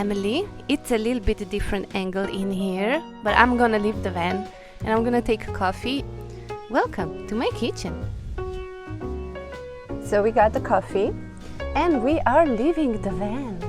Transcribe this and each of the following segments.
family. It's a little bit different angle in here, but I'm gonna leave the van and I'm gonna take a coffee. Welcome to my kitchen. So we got the coffee and we are leaving the van.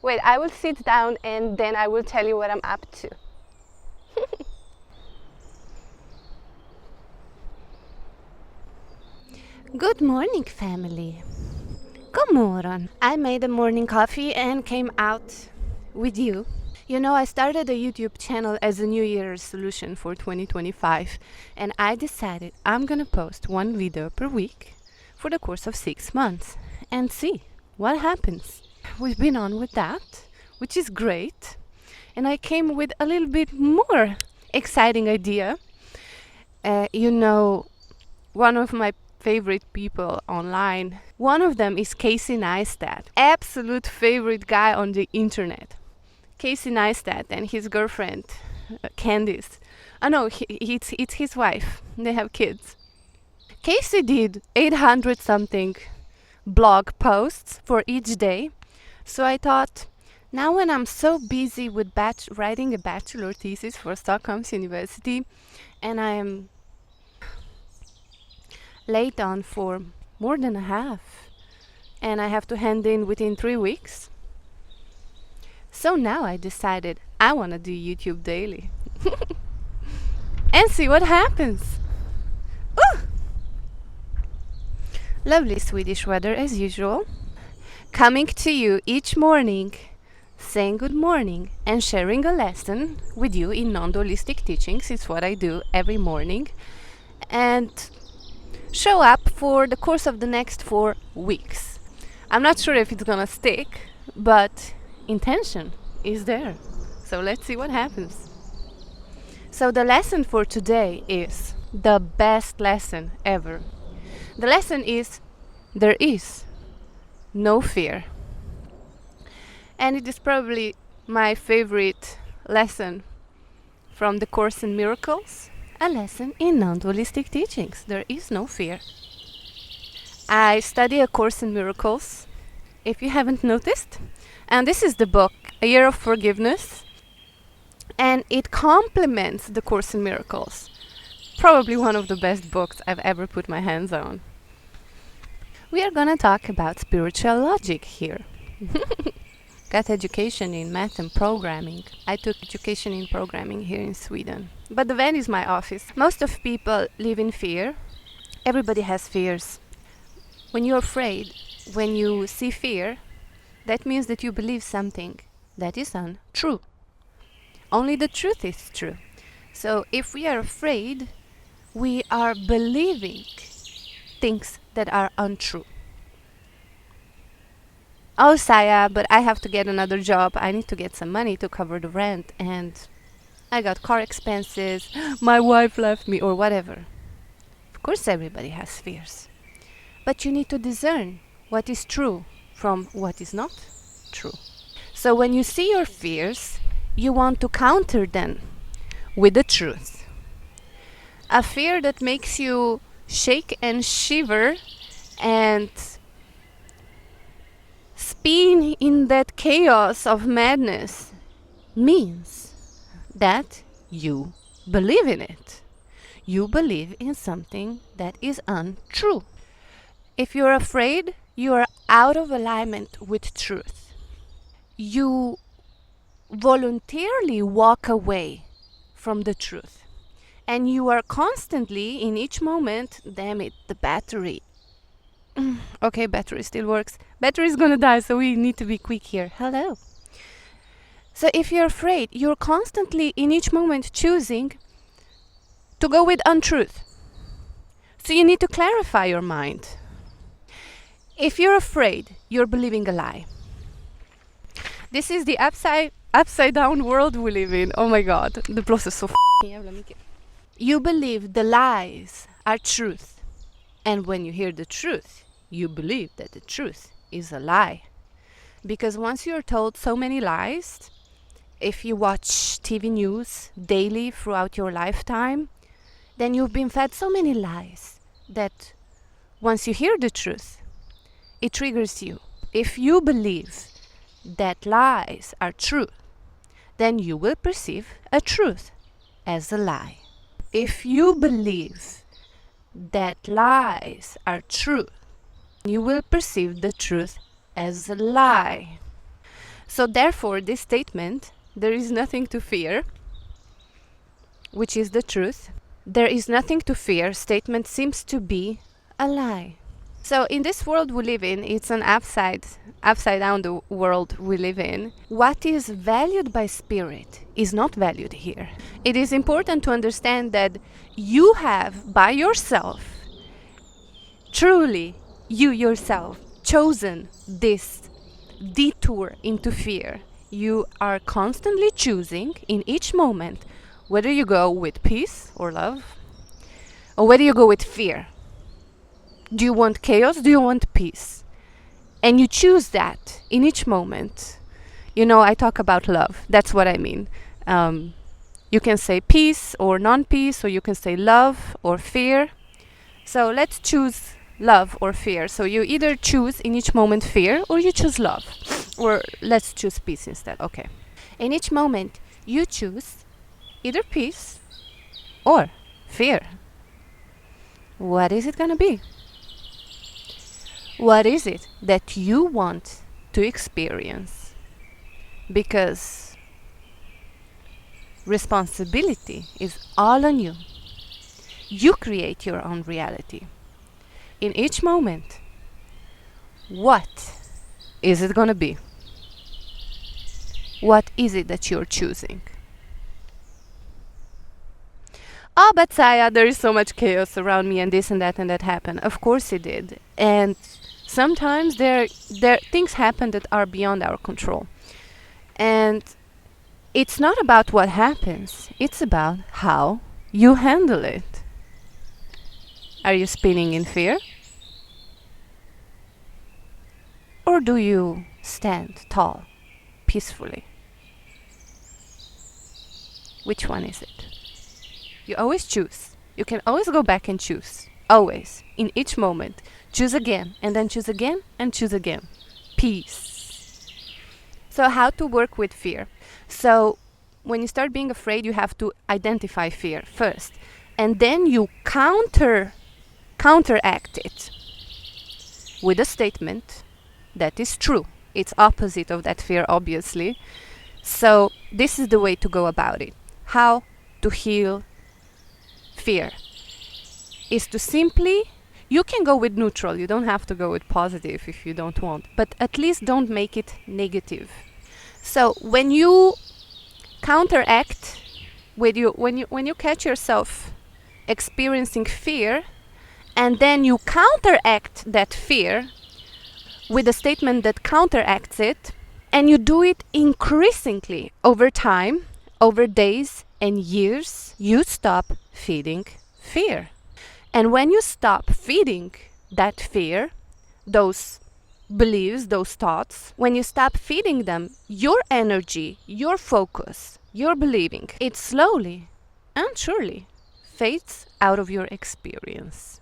Wait, I will sit down and then I will tell you what I'm up to. Good morning, family. God morgon. I made a morning coffee and came out with you. You know, I started a YouTube channel as a New Year resolution for 2025, and I decided I'm gonna post one video per week for the course of 6 months and see what happens. We've been on with that, which is great, and I came with a little bit more exciting idea. You know, one of my favorite people online, one of them is Casey Neistat, absolute favorite guy on the internet. Casey Neistat and his girlfriend Candice. No, it's his wife. They have kids. Casey did 800 something blog posts for each day. So I thought, now when I'm so busy with writing a bachelor thesis for Stockholm's University, and I'm late on for more than a half, and I have to hand in within 3 weeks. So now I decided I want to do YouTube daily and see what happens. Ooh! Lovely Swedish weather as usual. Coming to you each morning, saying good morning and sharing a lesson with you in non-dualistic teachings. It's what I do every morning. And show up for the course of the next 4 weeks. I'm not sure if it's gonna stick, but intention is there. So let's see what happens. So the lesson for today is the best lesson ever. The lesson is there is no fear. And it is probably my favorite lesson from the Course in Miracles, a lesson in non-dualistic teachings. There is no fear. I study A Course in Miracles, if you haven't noticed, and this is the book, A Year of Forgiveness, and it complements the Course in Miracles. Probably one of the best books I've ever put my hands on. We are gonna talk about spiritual logic here. Got education in math and programming. I took education in programming here in Sweden. But the van is my office. Most of people live in fear. Everybody has fears. When you're afraid, when you see fear, that means that you believe something that is untrue. Only the truth is true. So if we are afraid, we are believing things that are untrue. Oh, Saya, but I have to get another job. I need to get some money to cover the rent, and I got car expenses, my wife left me, or whatever. Of course everybody has fears. But you need to discern what is true from what is not true. So when you see your fears, you want to counter them with the truth. A fear that makes you shake and shiver and spin in that chaos of madness means that you believe in it. You believe in something that is untrue. If you're afraid, you are out of alignment with truth. You voluntarily walk away from the truth. And you are constantly, in each moment, damn it, the battery. Okay, battery still works. Battery is gonna die, so we need to be quick here. Hello. So if you're afraid, you're constantly, in each moment, choosing to go with untruth. So you need to clarify your mind. If you're afraid, you're believing a lie. This is the upside upside down world we live in. Oh my god, the blåser så jävla mycket. You believe the lies are truth. And when you hear the truth, you believe that the truth is a lie. Because once you're told so many lies, if you watch TV news daily throughout your lifetime, then you've been fed so many lies that once you hear the truth, it triggers you. If you believe that lies are true, then you will perceive a truth as a lie. If you believe that lies are true, you will perceive the truth as a lie. So therefore, this statement, there is nothing to fear, which is the truth. There is nothing to fear statement seems to be a lie. So in this world we live in, it's an upside down the world we live in. What is valued by spirit is not valued here. It is important to understand that you have by yourself, truly you yourself, chosen this detour into fear. You are constantly choosing in each moment whether you go with peace or love, or whether you go with fear. Do you want chaos? Do you want peace? And you choose that in each moment. You know, I talk about love. That's what I mean. You can say peace or non-peace, or you can say love or fear. So let's choose love or fear. So you either choose in each moment fear or you choose love. Or let's choose peace instead. Okay. In each moment, you choose either peace or fear. What is it gonna be? What is it that you want to experience? Because responsibility is all on you. You create your own reality. In each moment, what is it gonna be? What is it that you're choosing? Oh, but Saya, there is so much chaos around me and this and that happened. Of course it did. And sometimes there things happen that are beyond our control. And it's not about what happens. It's about how you handle it. Are you spinning in fear? Or do you stand tall, peacefully? Which one is it? You always choose. You can always go back and choose. Always. In each moment. Choose again, and then choose again, and choose again. Peace. So how to work with fear? So when you start being afraid, you have to identify fear first. And then you counteract it with a statement that is true. It's opposite of that fear, obviously. So this is the way to go about it. How to heal fear is to simply, you can go with neutral, you don't have to go with positive if you don't want, but at least don't make it negative. So when you counteract with when you catch yourself experiencing fear, and then you counteract that fear with a statement that counteracts it, and you do it increasingly over time, over days and years, you stop feeding fear. And when you stop feeding that fear, those beliefs, those thoughts, when you stop feeding them, your energy, your focus, your believing, it slowly and surely fades out of your experience.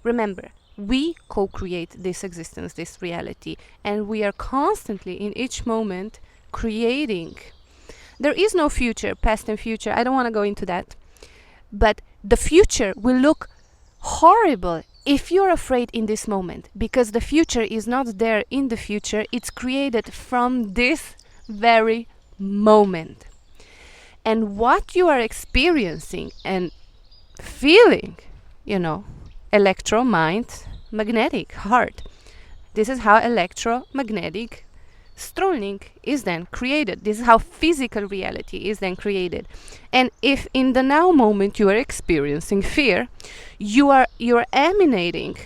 Remember, we co-create this existence, this reality, and we are constantly in each moment creating. There is no future, past and future. I don't want to go into that. But the future will look horrible if you're afraid in this moment, because the future is not there in the future. It's created from this very moment. And what you are experiencing and feeling, electromagnetic heart. This is how electromagnetic strolling is then created. This is how physical reality is then created. And if in the now moment you are experiencing fear, you're emanating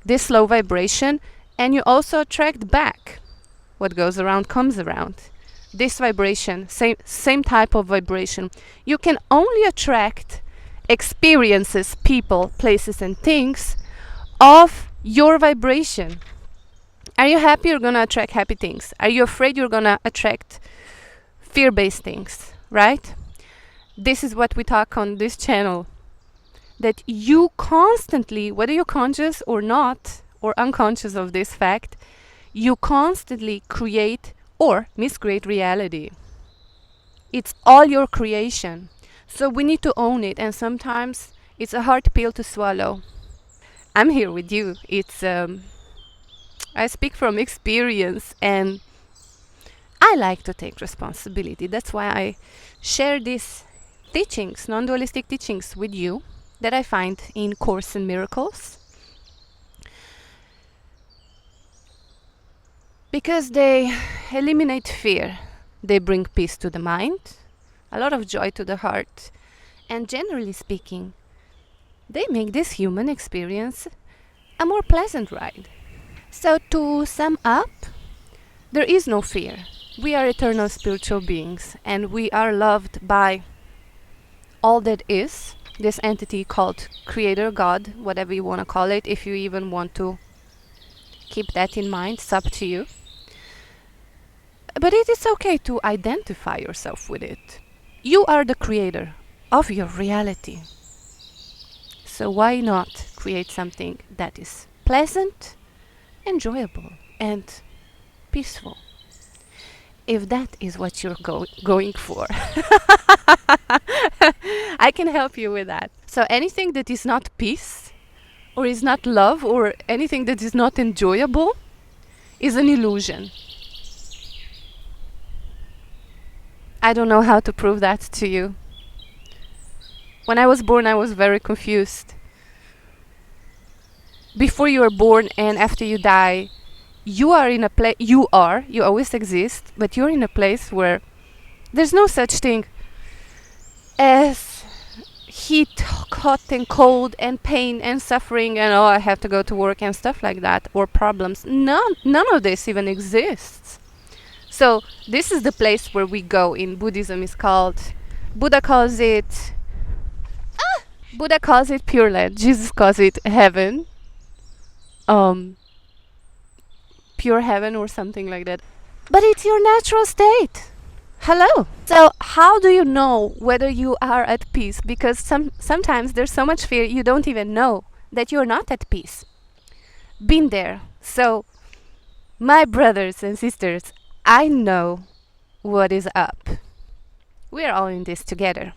this low vibration, and you also attract back. What goes around comes around. this vibration, same type of vibration, you can only attract experiences, people, places, and things of your vibration. Are you happy? You're gonna attract happy things. Are you afraid? You're gonna attract fear-based things, right? This is what we talk on this channel. That you constantly, whether you're conscious or not, or unconscious of this fact, you constantly create or miscreate reality. It's all your creation. So we need to own it, and sometimes it's a hard pill to swallow. I'm here with you. I speak from experience, and I like to take responsibility. That's why I share these teachings, non-dualistic teachings with you that I find in Course in Miracles. Because they eliminate fear. They bring peace to the mind, a lot of joy to the heart, and generally speaking, they make this human experience a more pleasant ride. So to sum up, there is no fear. We are eternal spiritual beings, and we are loved by all that is, this entity called Creator, God, whatever you want to call it. If you even want to keep that in mind, it's up to you. But it is okay to identify yourself with it. You are the creator of your reality. So why not create something that is pleasant, enjoyable, and peaceful? If that is what you're going for. I can help you with that. So anything that is not peace, or is not love, or anything that is not enjoyable, is an illusion. I don't know how to prove that to you. When I was born, I was very confused. Before you are born and after you die, you are in a place, you always exist, but you're in a place where there's no such thing as heat, hot and cold and pain and suffering and oh, I have to go to work and stuff like that, or problems. None of this even exists. So this is the place where we go. In Buddhism is called, Buddha calls it Pure Land. Jesus calls it heaven. Pure heaven or something like that. But it's your natural state. Hello. So how do you know whether you are at peace? Because sometimes there's so much fear you don't even know that you're not at peace. Been there. So my brothers and sisters, I know what is up. We're all in this together.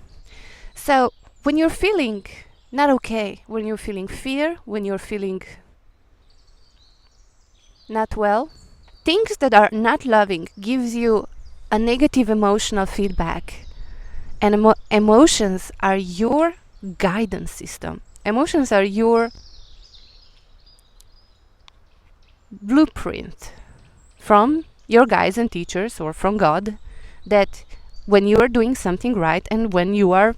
So when you're feeling not okay, when you're feeling fear, when you're feeling not well, things that are not loving gives you a negative emotional feedback. And emotions are your guidance system. Emotions are your blueprint from your guides and teachers or from God, that when you are doing something right and when you are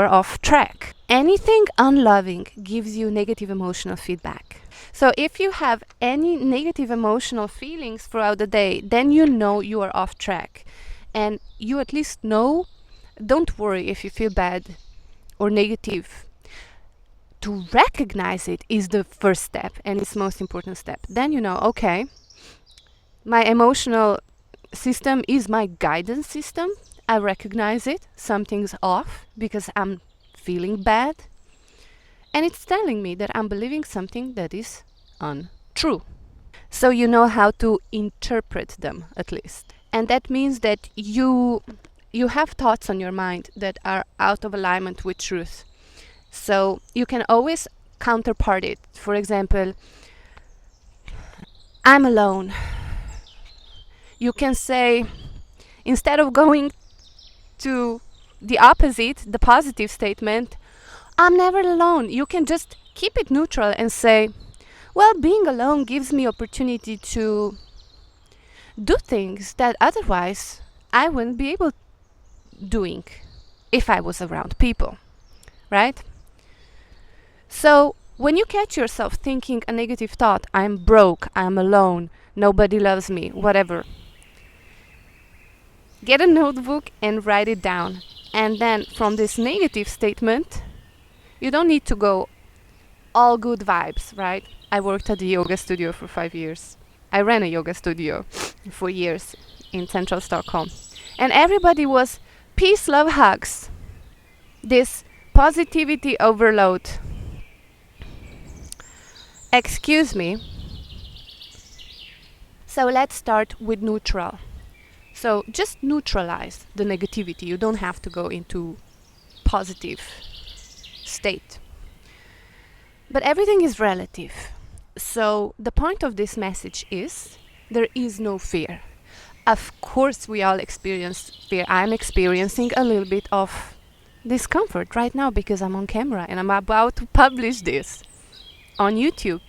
off track. Anything unloving gives you negative emotional feedback. So if you have any negative emotional feelings throughout the day, then you know you are off track. And you at least know, don't worry if you feel bad or negative. To recognize it is the first step, and it's the most important step. Then you know, okay, my emotional system is my guidance system. I recognize it. Something's off because I'm feeling bad. And it's telling me that I'm believing something that is untrue. So you know how to interpret them, at least. And that means that you have thoughts on your mind that are out of alignment with truth. So you can always counterpart it. For example, I'm alone. You can say, instead of going to the opposite, the positive statement, I'm never alone. You can just keep it neutral and say, well, being alone gives me opportunity to do things that otherwise I wouldn't be able doing if I was around people, right? So when you catch yourself thinking a negative thought, I'm broke, I'm alone, nobody loves me, whatever, Get a notebook and write it down. And then from this negative statement, you don't need to go all good vibes, right? I worked at the yoga studio for 5 years. I ran a yoga studio for years in central Stockholm. And everybody was peace, love, hugs. This positivity overload. Excuse me. So let's start with neutral. So just neutralize the negativity. You don't have to go into positive state. But everything is relative. So the point of this message is there is no fear. Of course we all experience fear. I'm experiencing a little bit of discomfort right now because I'm on camera and I'm about to publish this on YouTube.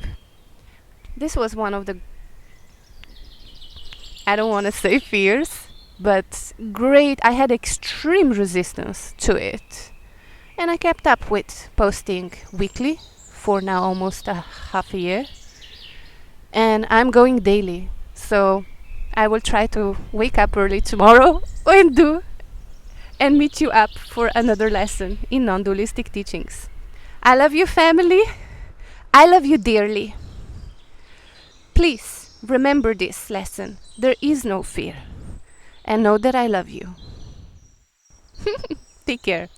This was one of the, I don't want to say fears, but I had extreme resistance to it. And I kept up with posting weekly for now almost a half a year. And I'm going daily. So I will try to wake up early tomorrow and meet you up for another lesson in non-dualistic teachings. I love you, family. I love you dearly. Please remember this lesson. There is no fear. And know that I love you. Take care.